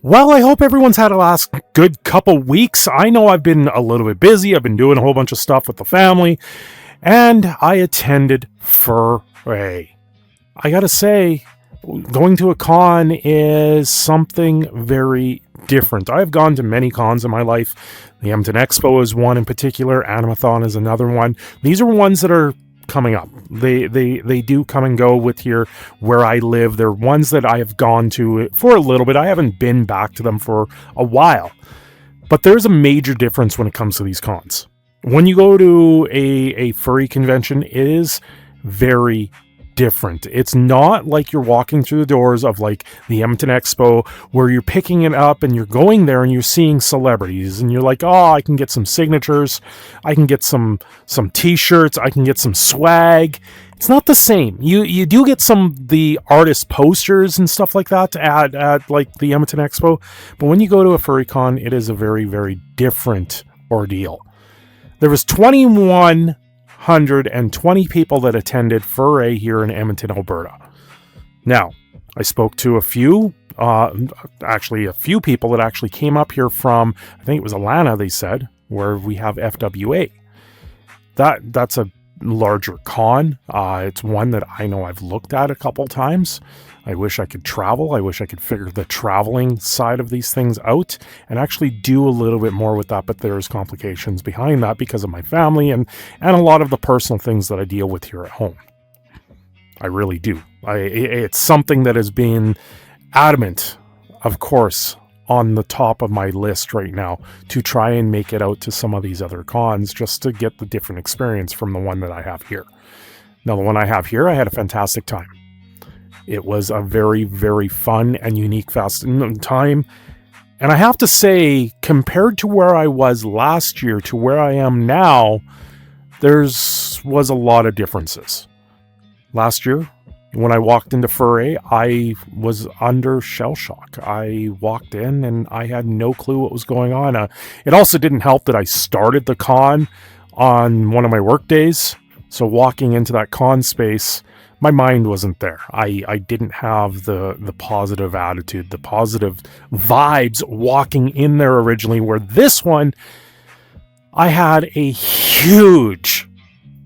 Well, I hope everyone's had a last good couple weeks. I know I've been a little bit busy. I've been doing a whole bunch of stuff with the family, and I attended Furry. I gotta say, going to a con is something very different. I've gone to many cons in my life. The Edmonton Expo is one in particular. Animathon is another one. These are ones that are coming up. They do come and go with here where I live. They're ones that I have gone to for a little bit. I haven't been back to them for a while. But there's a major difference when it comes to these cons. When you go to a furry convention, it is very different. It's not like you're walking through the doors of like the Edmonton Expo where you're picking it up and you're going there and you're seeing celebrities and you're like, oh, I can get some signatures, I can get some t-shirts, I can get some swag. It's not the same. You do get some the artist posters and stuff like that at like the Edmonton Expo, but when you go to a Furrycon, it is a very, very different ordeal. There was 2,120 people that attended Furry here in Edmonton, Alberta. Now, I spoke to a few people that actually came up here from, I think it was Atlanta, they said, where we have FWA. That's a larger con. It's one that I know I've looked at a couple times. I wish I could travel. I wish I could figure the traveling side of these things out and actually do a little bit more with that, but there's complications behind that because of my family and a lot of the personal things that I deal with here at home. I really do. It's something that has been adamant, of course, on the top of my list right now to try and make it out to some of these other cons just to get the different experience from the one that I have here. Now, the one I have here, I had a fantastic time. It was a very, very fun and unique time. And I have to say, compared to where I was last year to where I am now, was a lot of differences. Last year, when I walked into Furry, I was under shell shock. I walked in and I had no clue what was going on. It also didn't help that I started the con on one of my work days. So walking into that con space, my mind wasn't there. I didn't have the positive attitude, the positive vibes walking in there originally, where this one, I had a huge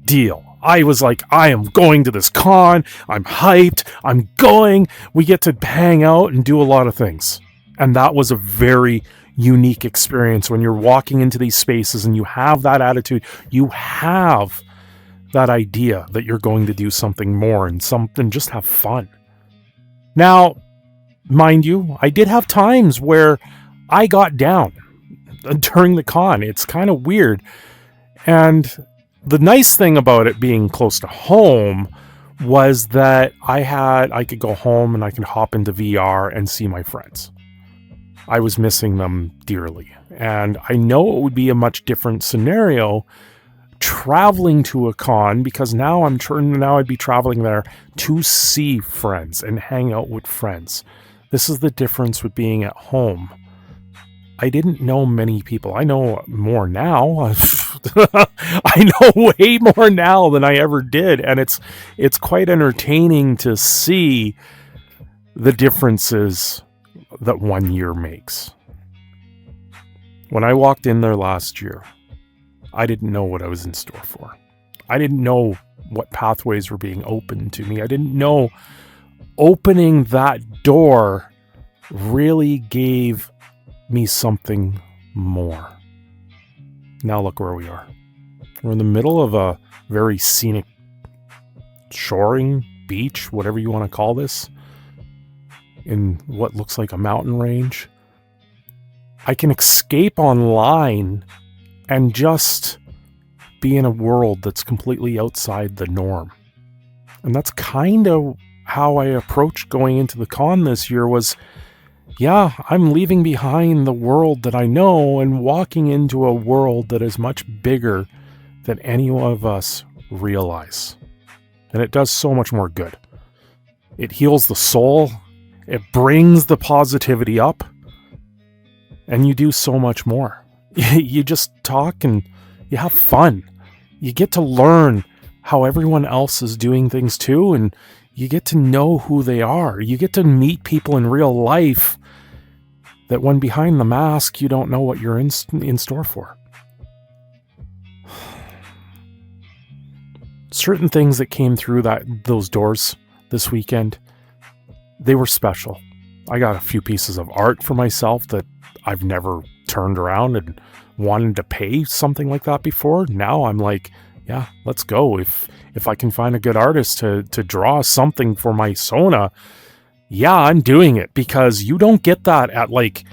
deal. I was like, I am going to this con. I'm hyped. I'm going. We get to hang out and do a lot of things. And that was a very unique experience when you're walking into these spaces and you have that attitude. You have that idea that you're going to do something more and something, just have fun. Now, mind you, I did have times where I got down during the con. It's kind of weird. And the nice thing about it being close to home was that I could go home and I could hop into VR and see my friends. I was missing them dearly. And I know it would be a much different scenario traveling to a con, because now I'd be traveling there to see friends and hang out with friends. This is the difference with being at home. I didn't know many people. I know more now. I know way more now than I ever did, and it's quite entertaining to see the differences that 1 year makes. When I walked in there last year, I didn't know what I was in store for. I didn't know what pathways were being opened to me. I didn't know opening that door really gave me something more. Now look where we are. We're in the middle of a very scenic shoring beach, whatever you want to call this, in what looks like a mountain range. I can escape online and just be in a world that's completely outside the norm. And that's kind of how I approached going into the con this year was, yeah, I'm leaving behind the world that I know and walking into a world that is much bigger than any one of us realize. And it does so much more good. It heals the soul. It brings the positivity up. And you do so much more. You just talk and you have fun. You get to learn how everyone else is doing things too, and you get to know who they are. You get to meet people in real life that when behind the mask, you don't know what you're in store for. Certain things that came through those doors this weekend, they were special. I got a few pieces of art for myself that I've never turned around and wanted to pay something like that before. Now I'm like, yeah, let's go. If I can find a good artist to draw something for my Sona, yeah, I'm doing it, because you don't get that at like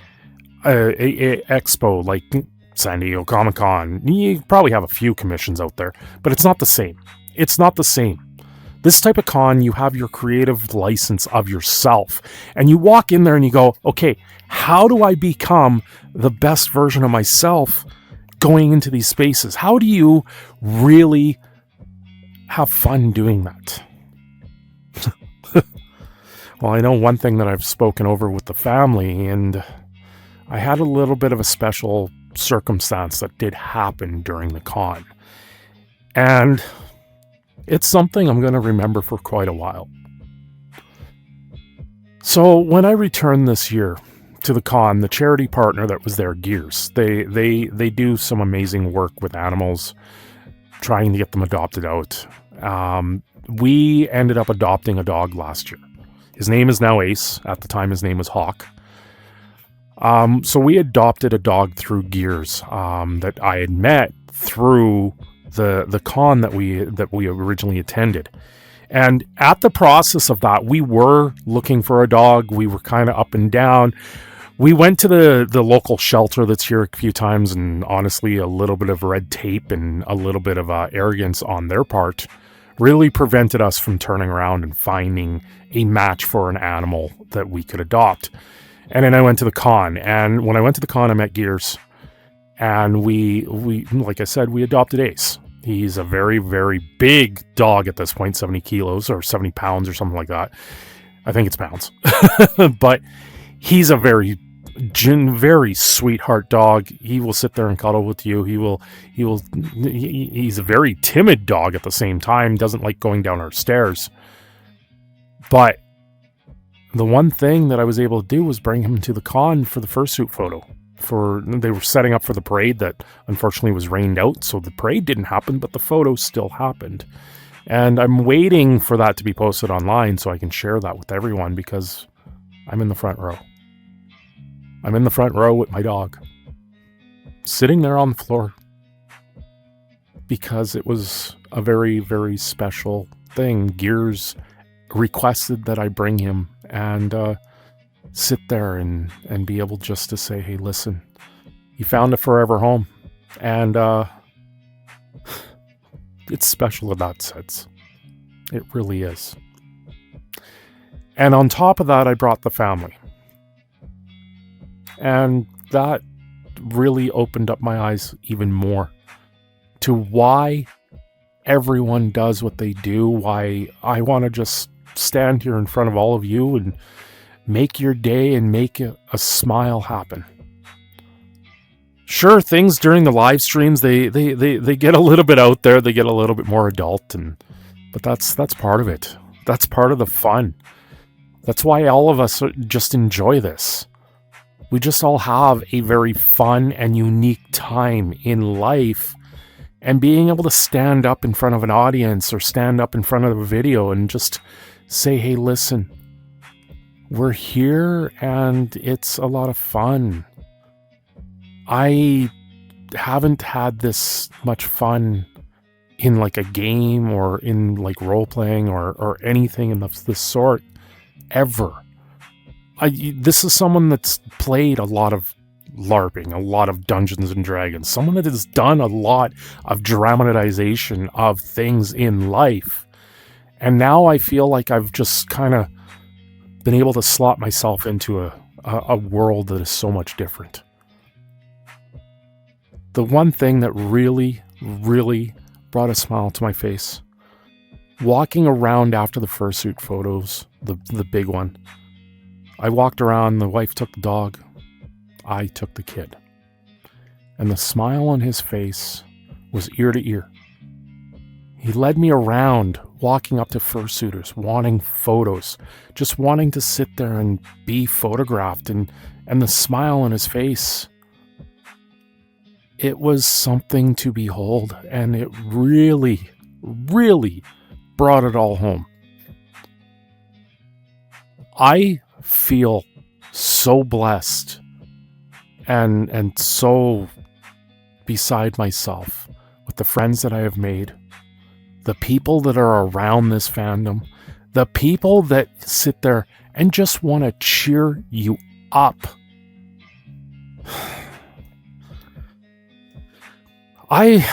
a expo like San Diego Comic-Con. You probably have a few commissions out there, but it's not the same. It's not the same. This type of con, you have your creative license of yourself, and you walk in there and you go, okay, how do I become the best version of myself going into these spaces? How do you really have fun doing that? Well, I know one thing that I've spoken over with the family, and I had a little bit of a special circumstance that did happen during the con. And it's something I'm going to remember for quite a while. So when I returned this year to the con, the charity partner that was there, Gears, they do some amazing work with animals, trying to get them adopted out. We ended up adopting a dog last year. His name is now Ace. At the time, his name was Hawk. So we adopted a dog through Gears that I had met through the con that we originally attended. And at the process of that, we were looking for a dog. We were kind of up and down. We went to the local shelter that's here a few times, and honestly, a little bit of red tape and a little bit of arrogance on their part really prevented us from turning around and finding a match for an animal that we could adopt. And then I went to the con, and when I went to the con, I met Gears, and we like I said, we adopted Ace. He's a very, very big dog at this point, 70 kilos or 70 pounds or something like that. I think it's pounds. But he's a very sweetheart dog. He will sit there and cuddle with you. He's a very timid dog at the same time, doesn't like going down our stairs. But the one thing that I was able to do was bring him to the con for the fursuit photo. They were setting up for the parade that unfortunately was rained out, so the parade didn't happen, but the photo still happened. And I'm waiting for that to be posted online so I can share that with everyone, because I'm in the front row. I'm in the front row with my dog, sitting there on the floor, because it was a very, very special thing. Gears requested that I bring him and sit there and be able just to say, hey, listen, you found a forever home. And it's special in that sense. It really is. And on top of that, I brought the family. And that really opened up my eyes even more to why everyone does what they do, why I want to just stand here in front of all of you and make your day and make a smile happen. Sure, things during the live streams, they get a little bit out there, they get a little bit more adult, but that's part of it. That's part of the fun. That's why all of us just enjoy this. We just all have a very fun and unique time in life, and being able to stand up in front of an audience or stand up in front of a video and just say, hey, listen, we're here and it's a lot of fun. I haven't had this much fun in like a game or in like role playing or anything of this sort ever. This is someone that's played a lot of LARPing, a lot of Dungeons and Dragons, someone that has done a lot of dramatization of things in life. And now I feel like I've just kind of been able to slot myself into a world that is so much different. The one thing that really, really brought a smile to my face, walking around after the fursuit photos, the big one, I walked around, the wife took the dog, I took the kid. And the smile on his face was ear to ear. He led me around walking up to fursuiters, wanting photos, just wanting to sit there and be photographed, and the smile on his face. It was something to behold, and it really, really brought it all home. I feel so blessed and so beside myself with the friends that I have made, the people that are around this fandom, the people that sit there and just want to cheer you up. I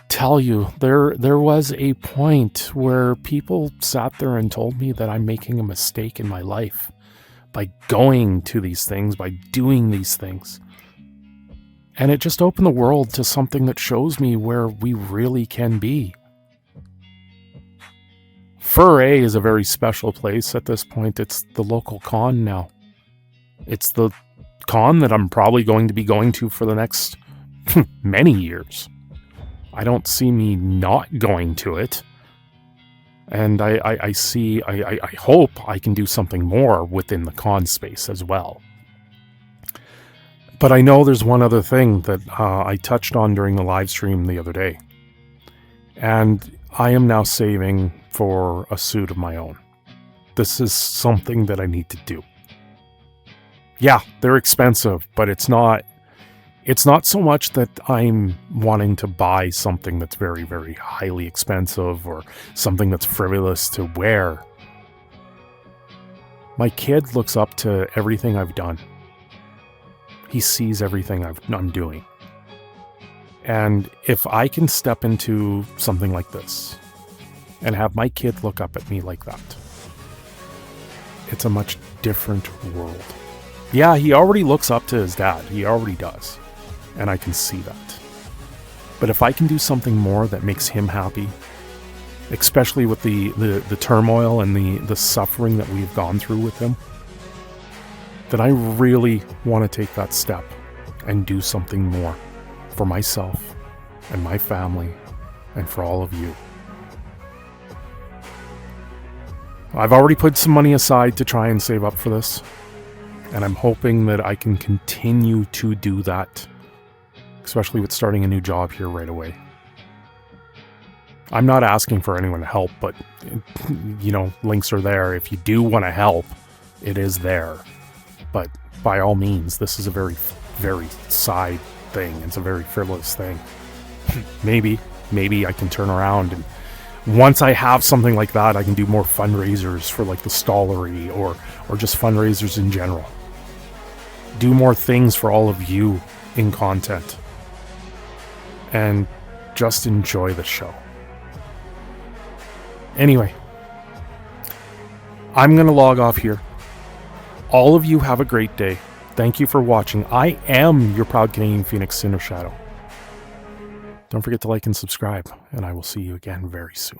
tell you, there was a point where people sat there and told me that I'm making a mistake in my life by going to these things, by doing these things. And it just opened the world to something that shows me where we really can be. Furry is a very special place at this point. It's the local con now. It's the con that I'm probably going to be going to for the next many years. I don't see me not going to it. And I hope I can do something more within the con space as well. But I know there's one other thing that I touched on during the live stream the other day. And I am now saving for a suit of my own. This is something that I need to do. Yeah, they're expensive, but it's not so much that I'm wanting to buy something that's very, very highly expensive or something that's frivolous to wear. My kid looks up to everything I've done. He sees everything I'm doing. And if I can step into something like this and have my kid look up at me like that, it's a much different world. Yeah, he already looks up to his dad. He already does. And I can see that. But if I can do something more that makes him happy, especially with the turmoil and the suffering that we've gone through with him, then I really want to take that step and do something more for myself and my family and for all of you. I've already put some money aside to try and save up for this, and I'm hoping that I can continue to do that, especially with starting a new job here right away. I'm not asking for anyone to help, but, links are there. If you do want to help, it is there. But by all means, this is a very, very side thing. It's a very frivolous thing. Maybe I can turn around, and once I have something like that, I can do more fundraisers for like the stallery or just fundraisers in general. Do more things for all of you in content. And just enjoy the show. Anyway, I'm going to log off here. All of you have a great day. Thank you for watching. I am your proud Canadian Phoenix, Cindershadow. Don't forget to like and subscribe, and I will see you again very soon.